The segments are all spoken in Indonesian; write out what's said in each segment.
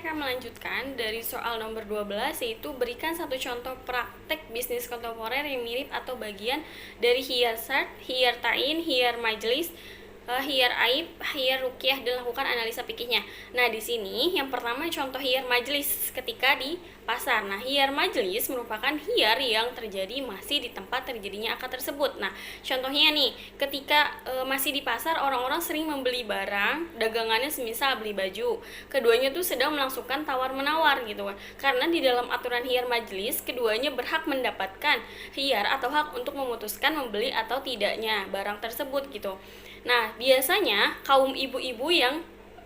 akan melanjutkan dari soal nomor 12, yaitu berikan satu contoh praktek bisnis kontemporer yang mirip atau bagian dari hiyar syart, hiyar ta'in, hiyar majlis, hiyar aib, hiyar ruqyah, dan lakukan analisa fikihnya. Nah, di sini yang pertama contoh hiyar majlis ketika di pasar. Nah, hiyar majlis merupakan hiyar yang terjadi masih di tempat terjadinya akad tersebut. Nah, contohnya nih, ketika masih di pasar, orang-orang sering membeli barang dagangannya, semisal beli baju. Keduanya tuh sedang melangsungkan tawar-menawar gitu kan. Karena di dalam aturan hiyar majlis, keduanya berhak mendapatkan hiyar atau hak untuk memutuskan membeli atau tidaknya barang tersebut gitu. Nah, biasanya kaum ibu-ibu yang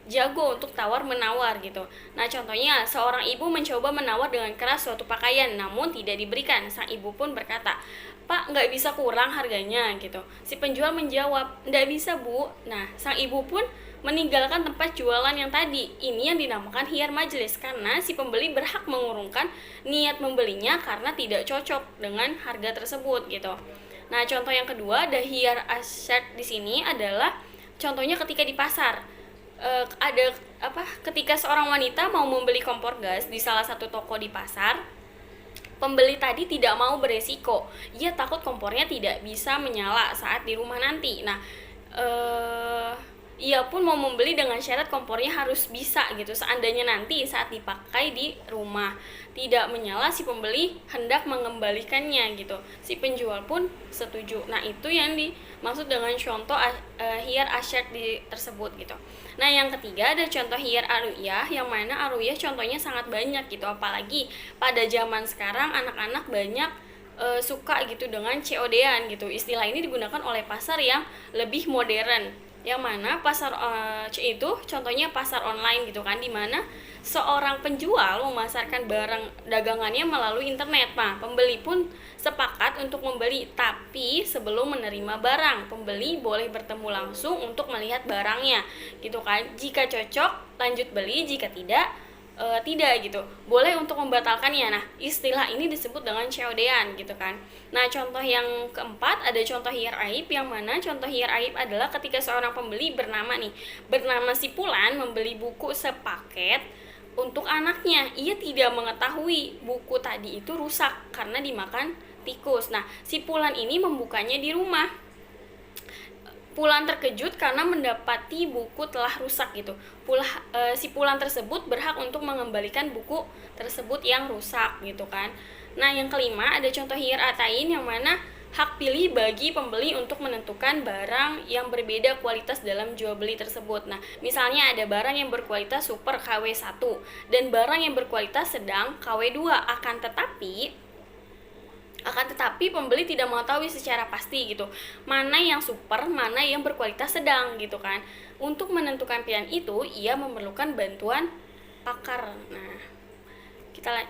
jago untuk tawar-menawar gitu. Nah, contohnya seorang ibu mencoba menawar dengan keras suatu pakaian, namun tidak diberikan. Sang ibu pun berkata, "Pak, nggak bisa kurang harganya," gitu. Si penjual menjawab, "Nggak bisa, Bu." Nah, sang ibu pun meninggalkan tempat jualan yang tadi. Ini yang dinamakan hiyar majlis, karena si pembeli berhak mengurungkan niat membelinya karena tidak cocok dengan harga tersebut gitu. Nah, contoh yang kedua, ada hiyar asyad di sini adalah contohnya ketika di pasar. Ada ketika seorang wanita mau membeli kompor gas di salah satu toko di pasar, pembeli tadi tidak mau beresiko. Ia takut kompornya tidak bisa menyala saat di rumah nanti. Nah, ia pun mau membeli dengan syarat kompornya harus bisa gitu. Seandainya nanti saat dipakai di rumah tidak menyala, si pembeli hendak mengembalikannya gitu. Si penjual pun setuju. Nah, itu yang dimaksud dengan contoh hiyar asyad tersebut gitu. Nah, yang ketiga ada contoh hiyar aruyah, yang mana aruyah contohnya sangat banyak gitu. Apalagi pada zaman sekarang anak-anak banyak suka gitu dengan COD-an gitu. Istilah ini digunakan oleh pasar yang lebih modern, yang mana pasar itu contohnya pasar online gitu kan, dimana seorang penjual memasarkan barang dagangannya melalui internet. Nah, pembeli pun sepakat untuk membeli, tapi sebelum menerima barang, pembeli boleh bertemu langsung untuk melihat barangnya gitu kan. Jika cocok lanjut beli, jika tidak gitu, boleh untuk membatalkannya. Nah, istilah ini disebut dengan COD-an gitu kan. Nah, contoh yang keempat ada contoh hiyar aib, yang mana contoh hiyar aib adalah ketika seorang pembeli bernama si Fulan membeli buku sepaket untuk anaknya. Ia tidak mengetahui buku tadi itu rusak karena dimakan tikus. Nah, si Fulan ini membukanya di rumah. Fulan terkejut karena mendapati buku telah rusak gitu. Si Fulan tersebut berhak untuk mengembalikan buku tersebut yang rusak gitu kan. Nah, yang kelima ada contoh hiyar atain, yang mana hak pilih bagi pembeli untuk menentukan barang yang berbeda kualitas dalam jual beli tersebut. Nah, misalnya ada barang yang berkualitas super KW1 dan barang yang berkualitas sedang KW2, akan tetapi pembeli tidak mengetahui secara pasti gitu mana yang super, mana yang berkualitas sedang gitu kan. Untuk menentukan pilihan itu, ia memerlukan bantuan pakar. Nah, kita